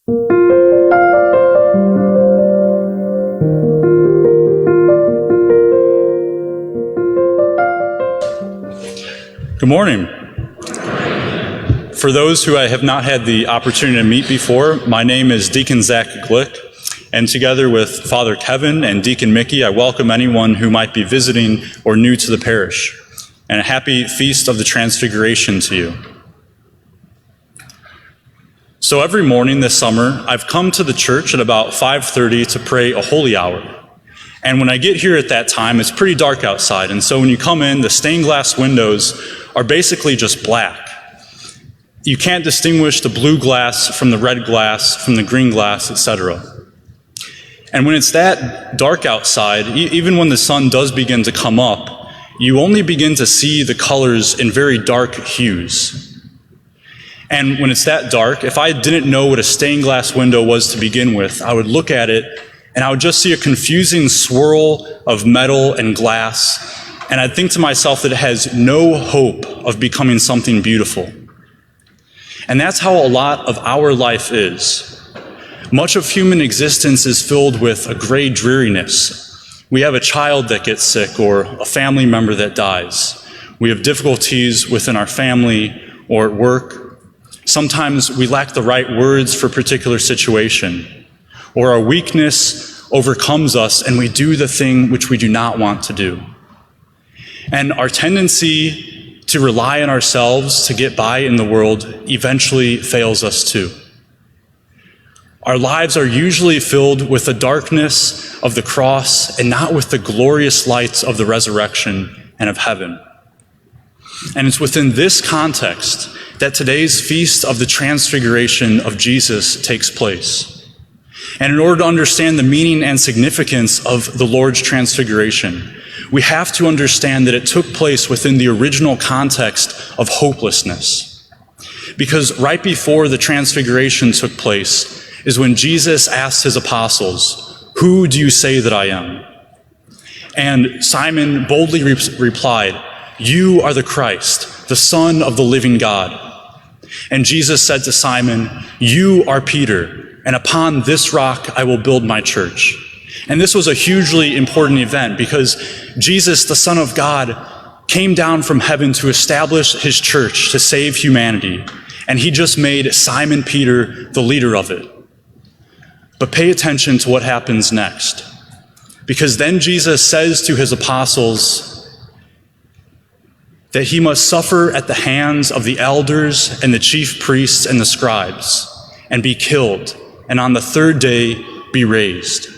Good morning. For those who I have not had the opportunity to meet before, my name is Deacon Zachary Glick, and together with Father Kevin and Deacon Mickey, I welcome anyone who might be visiting or new to the parish, and a happy Feast of the Transfiguration to you. So every morning this summer, I've come to the church at about 5:30 to pray a holy hour. And when I get here at that time, it's pretty dark outside, and so when you come in, the stained glass windows are basically just black. You can't distinguish the blue glass from the red glass, from the green glass, etc. And when it's that dark outside, even when the sun does begin to come up, you only begin to see the colors in very dark hues. And when it's that dark, if I didn't know what a stained glass window was to begin with, I would look at it and I would just see a confusing swirl of metal and glass, and I'd think to myself that it has no hope of becoming something beautiful. And that's how a lot of our life is. Much of human existence is filled with a gray dreariness. We have a child that gets sick or a family member that dies. We have difficulties within our family or at work. Sometimes we lack the right words for a particular situation, or our weakness overcomes us and we do the thing which we do not want to do. And our tendency to rely on ourselves to get by in the world eventually fails us too. Our lives are usually filled with the darkness of the cross and not with the glorious lights of the resurrection and of heaven. And it's within this context that today's Feast of the Transfiguration of Jesus takes place. And in order to understand the meaning and significance of the Lord's Transfiguration, we have to understand that it took place within the original context of hopelessness. Because right before the Transfiguration took place is when Jesus asked his apostles, "Who do you say that I am?" And Simon boldly replied, "You are the Christ, the Son of the living God." And Jesus said to Simon, "You are Peter, and upon this rock I will build my church." And this was a hugely important event because Jesus, the Son of God, came down from heaven to establish his church to save humanity. And he just made Simon Peter the leader of it. But pay attention to what happens next. Because then Jesus says to his apostles that he must suffer at the hands of the elders and the chief priests and the scribes and be killed, and on the third day be raised.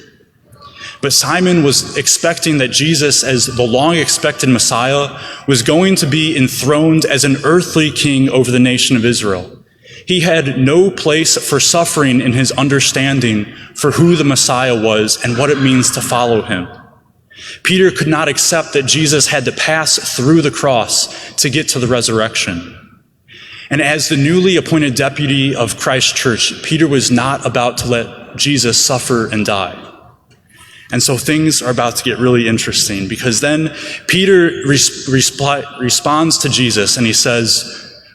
But Simon was expecting that Jesus, as the long-expected Messiah, was going to be enthroned as an earthly king over the nation of Israel. He had no place for suffering in his understanding for who the Messiah was and what it means to follow him. Peter could not accept that Jesus had to pass through the cross to get to the resurrection. And as the newly appointed deputy of Christ's church, Peter was not about to let Jesus suffer and die. And so things are about to get really interesting, because then Peter responds to Jesus and he says,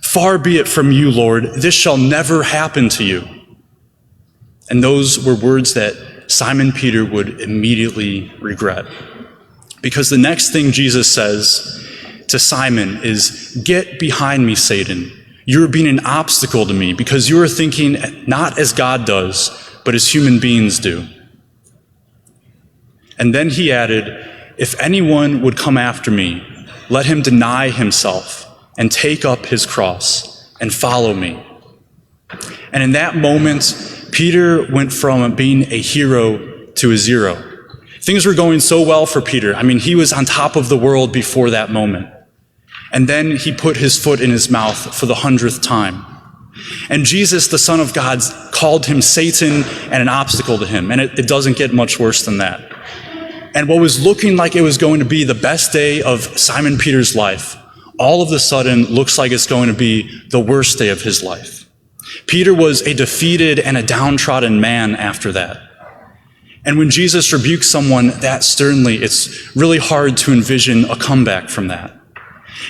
"Far be it from you, Lord, this shall never happen to you." And those were words that Simon Peter would immediately regret. Because the next thing Jesus says to Simon is, "Get behind me, Satan. You're being an obstacle to me because you are thinking not as God does, but as human beings do." And then he added, "If anyone would come after me, let him deny himself and take up his cross and follow me." And in that moment, Peter went from being a hero to a zero. Things were going so well for Peter. I mean, he was on top of the world before that moment. And then he put his foot in his mouth for the 100th time. And Jesus, the Son of God, called him Satan and an obstacle to him. And it doesn't get much worse than that. And what was looking like it was going to be the best day of Simon Peter's life, all of a sudden looks like it's going to be the worst day of his life. Peter was a defeated and a downtrodden man after that. And when Jesus rebukes someone that sternly, it's really hard to envision a comeback from that.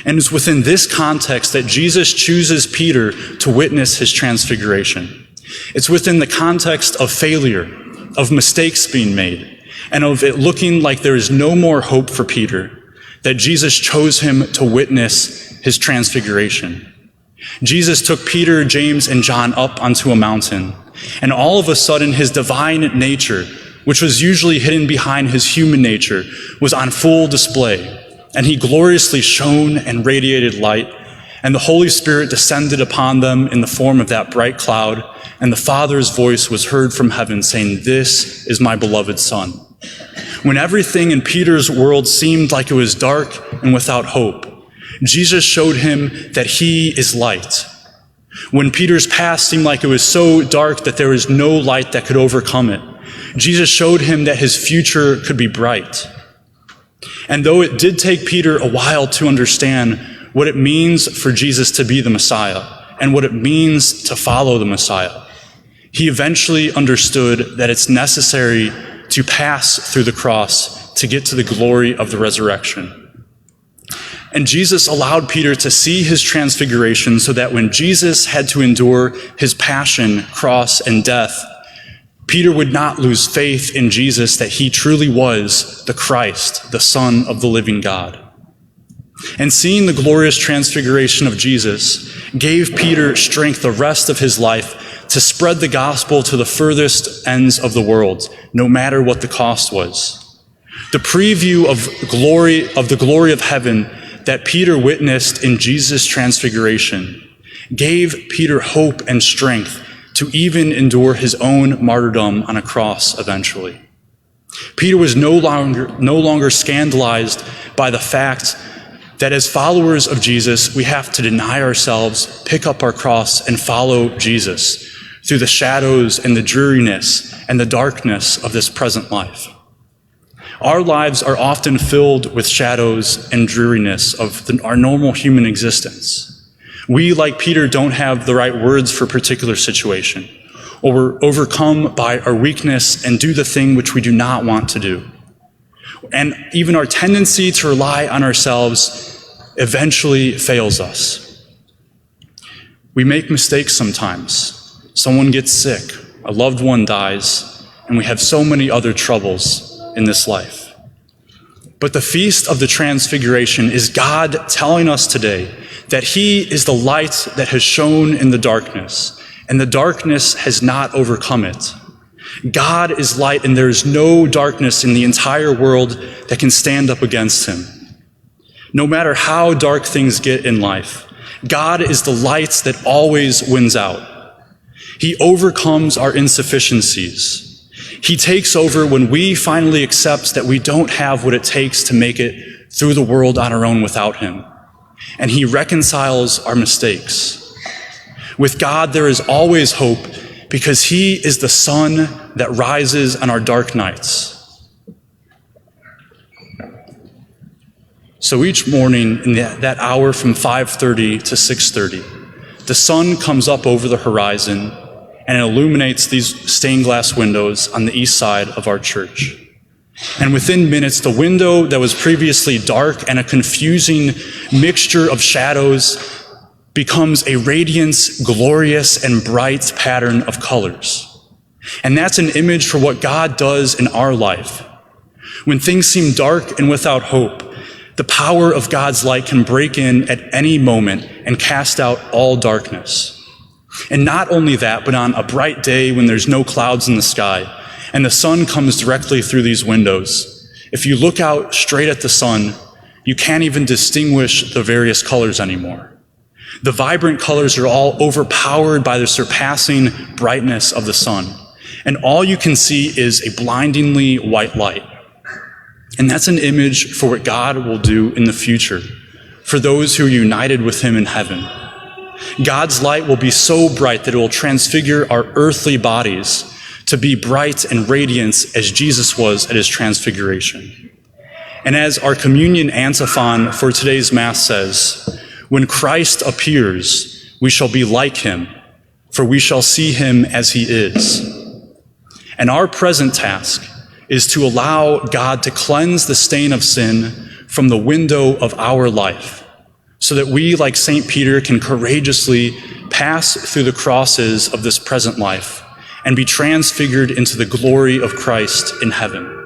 And it's within this context that Jesus chooses Peter to witness his transfiguration. It's within the context of failure, of mistakes being made, and of it looking like there is no more hope for Peter, that Jesus chose him to witness his transfiguration. Jesus took Peter, James, and John up onto a mountain, and all of a sudden his divine nature, which was usually hidden behind his human nature, was on full display, and he gloriously shone and radiated light, and the Holy Spirit descended upon them in the form of that bright cloud, and the Father's voice was heard from heaven saying, "This is my beloved Son." When everything in Peter's world seemed like it was dark and without hope, Jesus showed him that he is light. When Peter's past seemed like it was so dark that there was no light that could overcome it, Jesus showed him that his future could be bright. And though it did take Peter a while to understand what it means for Jesus to be the Messiah and what it means to follow the Messiah, he eventually understood that it's necessary to pass through the cross to get to the glory of the resurrection. And Jesus allowed Peter to see his transfiguration so that when Jesus had to endure his passion, cross, and death, Peter would not lose faith in Jesus that he truly was the Christ, the Son of the living God. And seeing the glorious transfiguration of Jesus gave Peter strength the rest of his life to spread the gospel to the furthest ends of the world, no matter what the cost was. The preview of the glory of heaven that Peter witnessed in Jesus' transfiguration gave Peter hope and strength to even endure his own martyrdom on a cross eventually. Peter was no longer scandalized by the fact that as followers of Jesus, we have to deny ourselves, pick up our cross, and follow Jesus through the shadows and the dreariness and the darkness of this present life. Our lives are often filled with shadows and dreariness of our normal human existence. We, like Peter, don't have the right words for a particular situation, or we're overcome by our weakness and do the thing which we do not want to do. And even our tendency to rely on ourselves eventually fails us. We make mistakes sometimes. Someone gets sick, a loved one dies, and we have so many other troubles in this life. But the feast of the Transfiguration is God telling us today that he is the light that has shone in the darkness, and the darkness has not overcome it. God is light, and there is no darkness in the entire world that can stand up against him. No matter how dark things get in life, God is the light that always wins out. He overcomes our insufficiencies. He takes over when we finally accept that we don't have what it takes to make it through the world on our own without him. And he reconciles our mistakes. With God, there is always hope because he is the sun that rises on our dark nights. So each morning in that hour from 5:30 to 6:30, the sun comes up over the horizon and illuminates these stained glass windows on the east side of our church. And within minutes, the window that was previously dark and a confusing mixture of shadows becomes a radiant, glorious, and bright pattern of colors. And that's an image for what God does in our life. When things seem dark and without hope, the power of God's light can break in at any moment and cast out all darkness. And not only that, but on a bright day when there's no clouds in the sky and the sun comes directly through these windows, if you look out straight at the sun, you can't even distinguish the various colors anymore. The vibrant colors are all overpowered by the surpassing brightness of the sun, and all you can see is a blindingly white light. And that's an image for what God will do in the future for those who are united with him in heaven. God's light will be so bright that it will transfigure our earthly bodies to be bright and radiant as Jesus was at his transfiguration. And as our communion antiphon for today's Mass says, when Christ appears, we shall be like him, for we shall see him as he is. And our present task is to allow God to cleanse the stain of sin from the window of our life, so that we, like St. Peter, can courageously pass through the crosses of this present life and be transfigured into the glory of Christ in heaven.